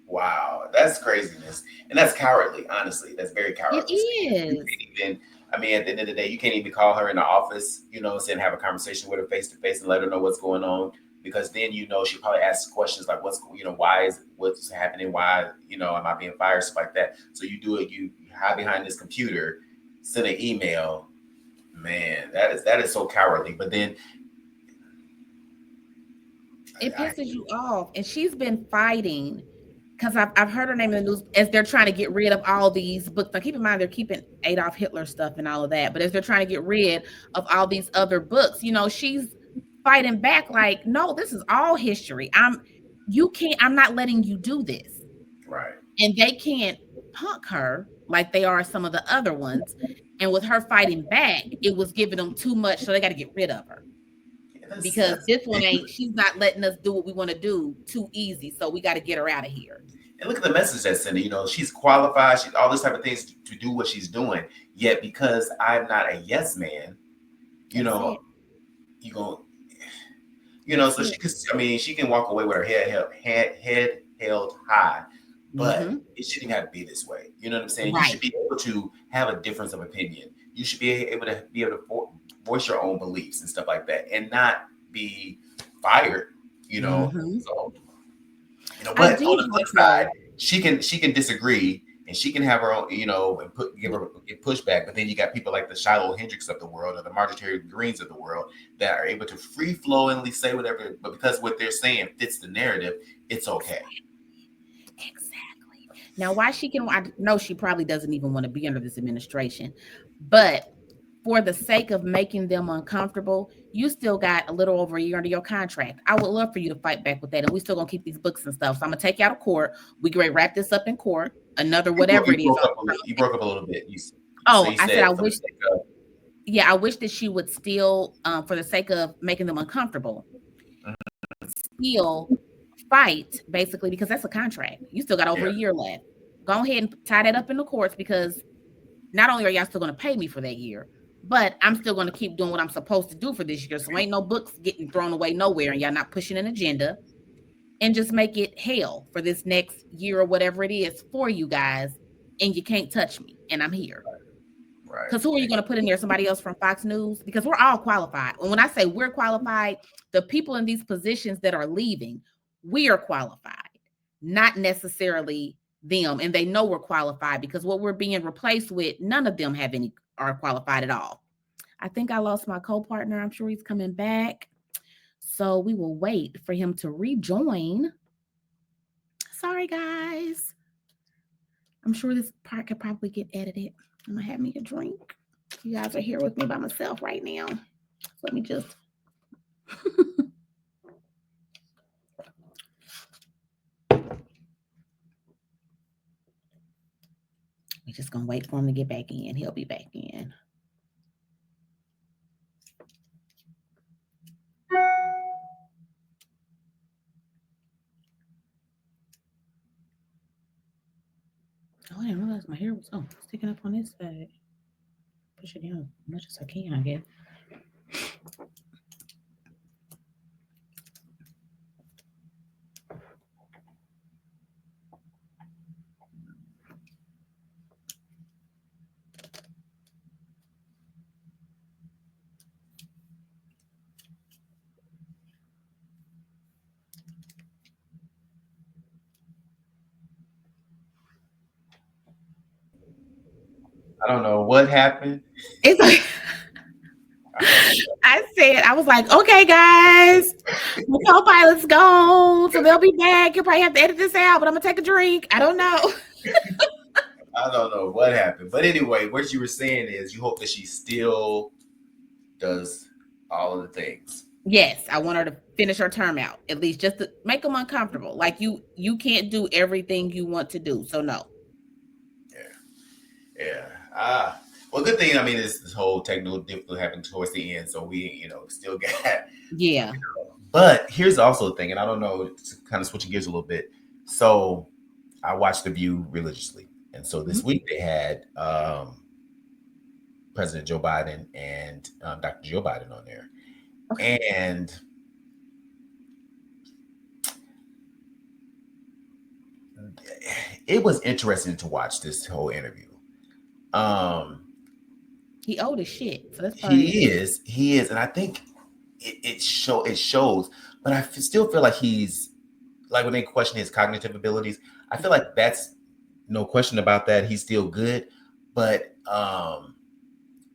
Wow. That's craziness. And that's cowardly, honestly. That's very cowardly. It is. At the end of the day, you can't even call her in the office, and have a conversation with her face to face and let her know what's going on. Because then, she probably asks questions like, what's happening? Why, am I being fired? Stuff like that. So you do it, you hide behind this computer, send an email. Man, that is so cowardly. But then it pisses you off. And she's been fighting because I've heard her name in the news as they're trying to get rid of all these books. Now, keep in mind, they're keeping Adolf Hitler stuff and all of that. But as they're trying to get rid of all these other books, she's fighting back like, no, this is all history. I'm not letting you do this. Right. And they can't punk her like they are some of the other ones. And with her fighting back, it was giving them too much. So they got to get rid of her. Because this one she's not letting us do what we want to do too easy. So we got to get her out of here. And look at the message that's sending. She's qualified. She's all this type of things to do what she's doing. Yet because I'm not a yes man, you going so she can walk away with her head held high, but it shouldn't have to be this way. You know what I'm saying? Right. You should be able to have a difference of opinion. You should be able to voice your own beliefs and stuff like that, and not be fired. So but on the flip side, she can disagree. And she can have her own, and give pushback. But then you got people like the Shiloh Hendricks of the world or the Marjorie Greens of the world that are able to free-flowingly say whatever. But because what they're saying fits the narrative, it's okay. Exactly. Now, why I know she probably doesn't even want to be under this administration. But for the sake of making them uncomfortable, you still got a little over a year under your contract. I would love for you to fight back with that. And we still going to keep these books and stuff. So I'm going to take you out of court. We can wrap this up in court. Another whatever it is. You broke up a little bit. I said I wish. I wish that she would still, for the sake of making them uncomfortable, still fight, basically, because that's a contract. You still got over a year left. Go ahead and tie that up in the courts, because not only are y'all still going to pay me for that year, but I'm still going to keep doing what I'm supposed to do for this year. So ain't no books getting thrown away nowhere, and y'all not pushing an agenda. And just make it hell for this next year or whatever it is for you guys. And you can't touch me. And I'm here. Right. Because who are you going to put in there? Somebody else from Fox News? Because we're all qualified. And when I say we're qualified, the people in these positions that are leaving, we are qualified. Not necessarily them. And they know we're qualified, because what we're being replaced with, none of them are qualified at all. I think I lost my co-partner. I'm sure he's coming back. So we will wait for him to rejoin. Sorry, guys. I'm sure this part could probably get edited. I'm going to have me a drink. You guys are here with me by myself right now. Let me just... We're just going to wait for him to get back in. He'll be back in. Oh, I didn't realize my hair was sticking up on this side. Push it down as much as I can, I guess. I don't know what happened. It's like I was like, okay, guys, the co-pilot's gone, so they'll be back. You'll probably have to edit this out, but I'm gonna take a drink. I don't know. I don't know what happened. But anyway, what you were saying is you hope that she still does all of the things. Yes, I want her to finish her term out, at least just to make them uncomfortable. Like you can't do everything you want to do, so no. Yeah. Well, good thing, I mean, this whole technical difficulty happened towards the end, so we, still got. Yeah. But here's also a thing, and I don't know, kind of switching gears a little bit. So I watched The View religiously, and so this week they had President Joe Biden and Dr. Joe Biden on there, and it was interesting to watch this whole interview. He old as shit. So that's he is, and I think it shows. But I still feel like he's like when they question his cognitive abilities. I feel like that's no question about that. He's still good, but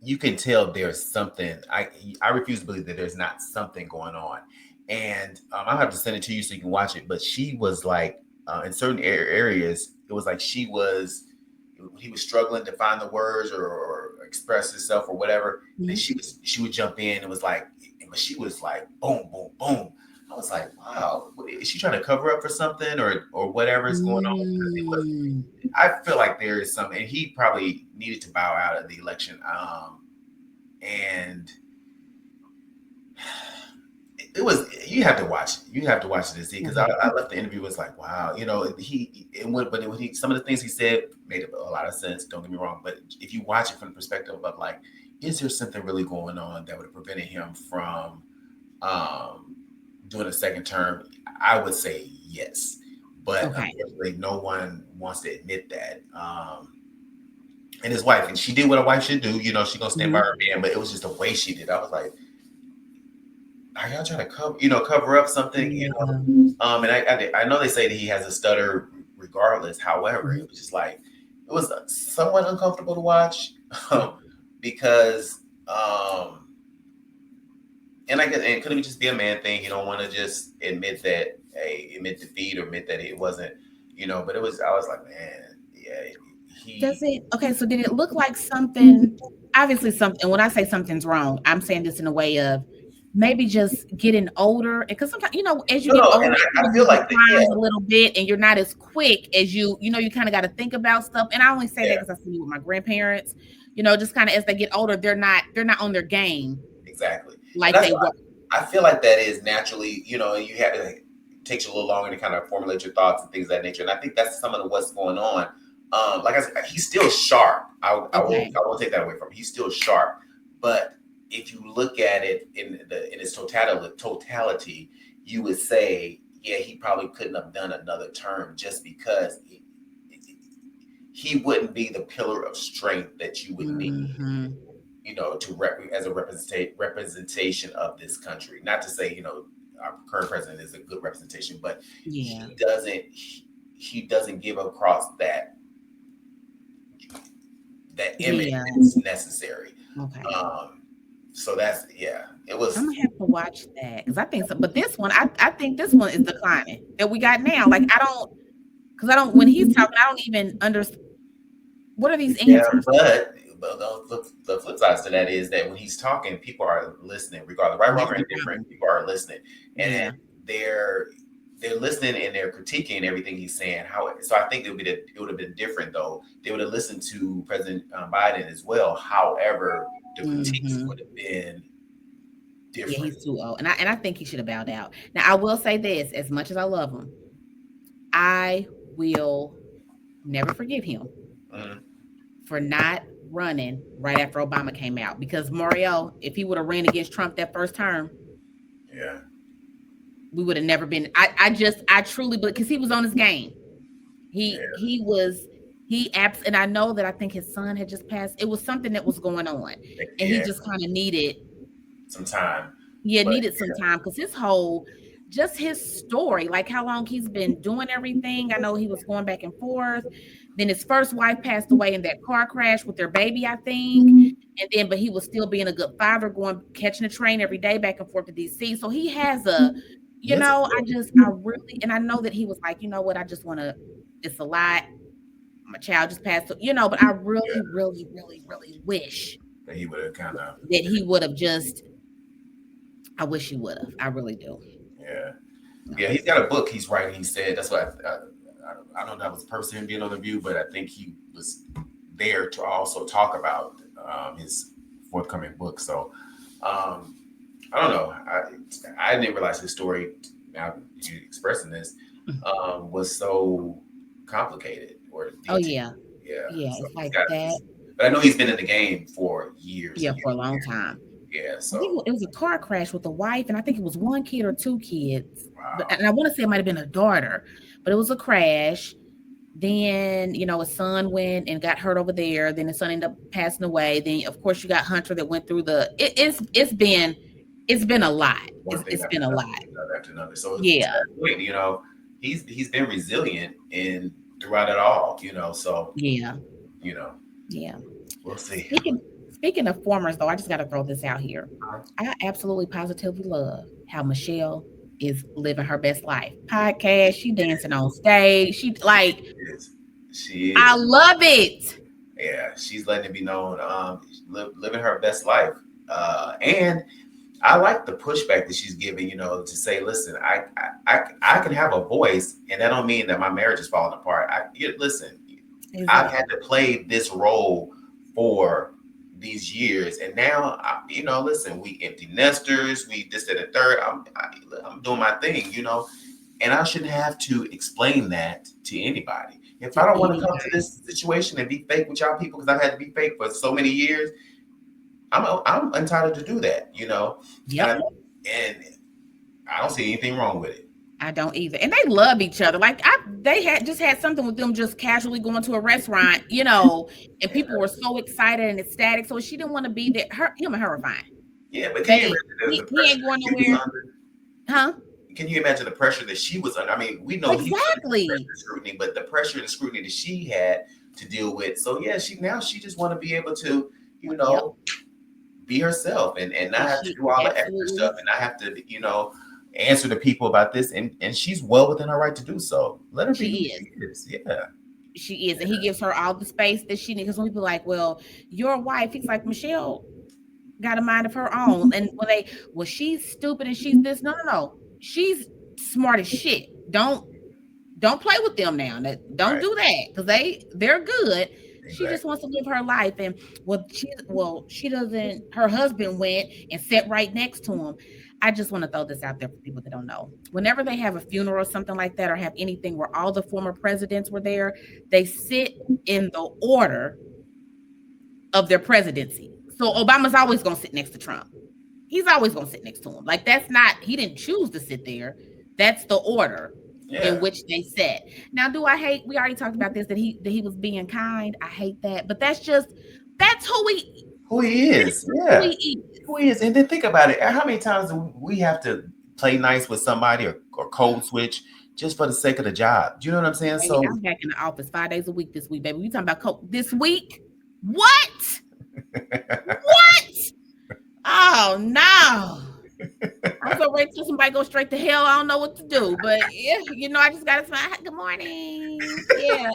you can tell there's something. I refuse to believe that there's not something going on, and I'll have to send it to you so you can watch it. But she was like in certain areas, it was like he was struggling to find the words or express herself or whatever. Mm-hmm. And she would jump in and was like, but she was like, boom, boom, boom. I was like, wow, is she trying to cover up for something or whatever is going on? I feel like there is something, and he probably needed to bow out of the election. And it was, you have to watch it to see, because I left the interview, was like, wow, some of the things he said made a lot of sense, don't get me wrong, but if you watch it from the perspective of like, is there something really going on that would have prevented him from doing a second term? I would say yes, but unfortunately no one wants to admit that. And his wife, and she did what a wife should do, she's gonna stand by her man, but it was just the way she did. I was like, are y'all trying to cover up something? And I know they say that he has a stutter regardless. However, it was just like, it was somewhat uncomfortable to watch because and I guess it could just be a man thing. You don't want to just admit defeat or admit that it wasn't, but I was like, man, yeah. So did it look like something? Obviously something. When I say something's wrong, I'm saying this in a way of maybe just getting older, because sometimes as you get older, I feel like a little bit, and you're not as quick as you kind of got to think about stuff. And I only say that because I see it with my grandparents. Just kind of as they get older, they're not on their game exactly like they were. I feel like that is naturally, you have to, it takes you a little longer to kind of formulate your thoughts and things of that nature. And I think that's some of what's going on. Like I said, he's still sharp. I won't take that away from him. He's still sharp, but if you look at it in its totality, you would say, yeah, he probably couldn't have done another term, just because he wouldn't be the pillar of strength that you would need, as a representation of this country. Not to say, our current president is a good representation, but he doesn't give across that image that's necessary. Okay. So that's, it was. I'm gonna have to watch that, because I think so. But this one, I think this one is declining that we got now. Like when he's talking, I don't even understand. What are these answers? But the flip side to that is that when he's talking, people are listening, regardless, right, wrong, or indifferent. People are listening, and they're listening and they're critiquing everything he's saying. So I think it would have been different though. They would have listened to President Biden as well. However, the critiques would have been different. Yeah, he's too old, and I think he should have bowed out. Now, I will say this: as much as I love him, I will never forgive him for not running right after Obama came out. Because Mario, if he would have ran against Trump that first term, Yeah. we would have never been. I truly, because he was on his game. He was and I know that I think his son had just passed. It was something that was going on, and he just kind of needed some time. Yeah, needed some time because his story, like how long he's been doing everything. I know he was going back and forth. Then his first wife passed away in that car crash with their baby, I think. But he was still being a good father, catching a train every day back and forth to DC. So he has I really, and I know that he was like, you know what, it's a lot. My child just passed, but I really, really, really, really wish that he would have I wish he would have. I really do. Yeah. He's got a book he's writing. He said that's what I don't know if that was the person him being on the View, but I think he was there to also talk about his forthcoming book. So I don't know. I didn't realize his story. Now you expressing this was so complicated. Oh yeah. So it's like that. But I know he's been in the game for years. Yeah, for a long time. Yeah, so I think it was a car crash with a wife, and I think it was one kid or two kids. Wow. And I want to say it might have been a daughter, but it was a crash. Then his son went and got hurt over there. Then his son ended up passing away. Then of course you got Hunter that went through it's been a lot. It's been a lot. After another. So yeah, he's been resilient throughout it all. So yeah. We'll see. Speaking of formers, though, I just got to throw this out here. I absolutely positively love how Michelle is living her best life. Podcast, she dancing on stage. She is. I love it. Yeah, she's letting it be known. Living her best life. And I like the pushback that she's giving. To say, listen, I can have a voice, and that don't mean that my marriage is falling apart. Listen, exactly. I've had to play this role for these years, and now listen, we empty nesters, we this and the third. I'm doing my thing, and I shouldn't have to explain that to anybody. If I don't want to come to this situation and be fake with y'all people, because I've had to be fake for so many years, I'm entitled to do that, Yep. And I don't see anything wrong with it. I don't either. And they love each other. Like they had something with them just casually going to a restaurant, and people were so excited and ecstatic. So she didn't want to be there. Him and her are fine. Yeah, but he ain't going nowhere. Huh? Can you imagine the pressure that she was under? I mean, we know exactly scrutiny, but the pressure and scrutiny that she had to deal with. So yeah, she just want to be able to, be herself and not have to do all the extra stuff, and not have to, answer to people about this, and she's well within her right to do so. Let her be. She is. Yeah, she is, and he gives her all the space that she needs. Because when people are like, "Well, your wife," he's like, "Michelle got a mind of her own," and when she's stupid and she's this, no, she's smart as shit. Don't play with them now. Don't do that, because they're good. Exactly. She just wants to live her life, and she doesn't. Her husband went and sat right next to him. I just want to throw this out there for people that don't know. Whenever they have a funeral or something like that, or have anything where all the former presidents were there, they sit in the order of their presidency. So Obama's always going to sit next to Trump. He's always going to sit next to him. Like he didn't choose to sit there. That's the order in which they sat. Now, do I hate? We already talked about this, that he was being kind. I hate that, but that's who he is. Yeah. Who he is. And then think about it. How many times do we have to play nice with somebody or code switch just for the sake of the job? Do you know what I'm saying? Baby, so I'm back in the office 5 days a week this week, baby. You talking about this week? What? What? Oh no. I'm so ready to somebody go straight to hell. I don't know what to do. But yeah, I just gotta smile. Good morning. Yeah.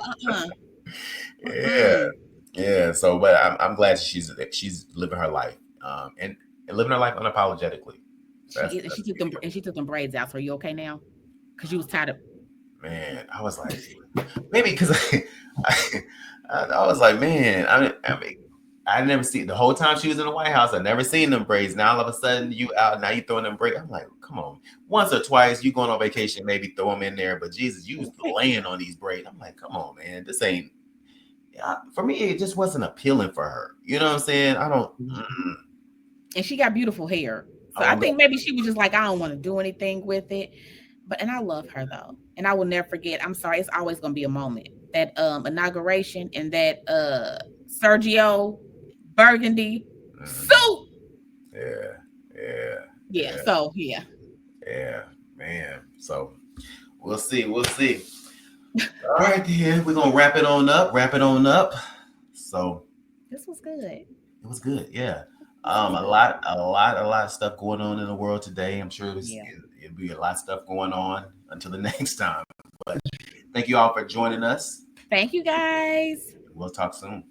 Yeah, so but I'm glad she's living her life, and living her life unapologetically. She took them braids out. So are you okay now? Because you was tired of. Man, I was like, maybe because I was like, man, I mean, I never seen the whole time she was in the White House. I never seen them braids. Now all of a sudden you out. Now you throwing them braids. I'm like, come on, once or twice you going on vacation, maybe throw them in there. But Jesus, you was laying on these braids. I'm like, come on, man, this ain't. for me, it just wasn't appealing for her. You know what I'm saying? I don't. And she got beautiful hair. So I think maybe she was just like, I don't want to do anything with it. And I love her though. And I will never forget. I'm sorry, it's always gonna be a moment. That inauguration and that Sergio Burgundy suit. Yeah. So yeah, man. So we'll see. All right, then we're gonna wrap it on up. So this was good. It was good, yeah. A lot of stuff going on in the world today. I'm sure it'll be a lot of stuff going on until the next time. But thank you all for joining us. Thank you, guys. We'll talk soon.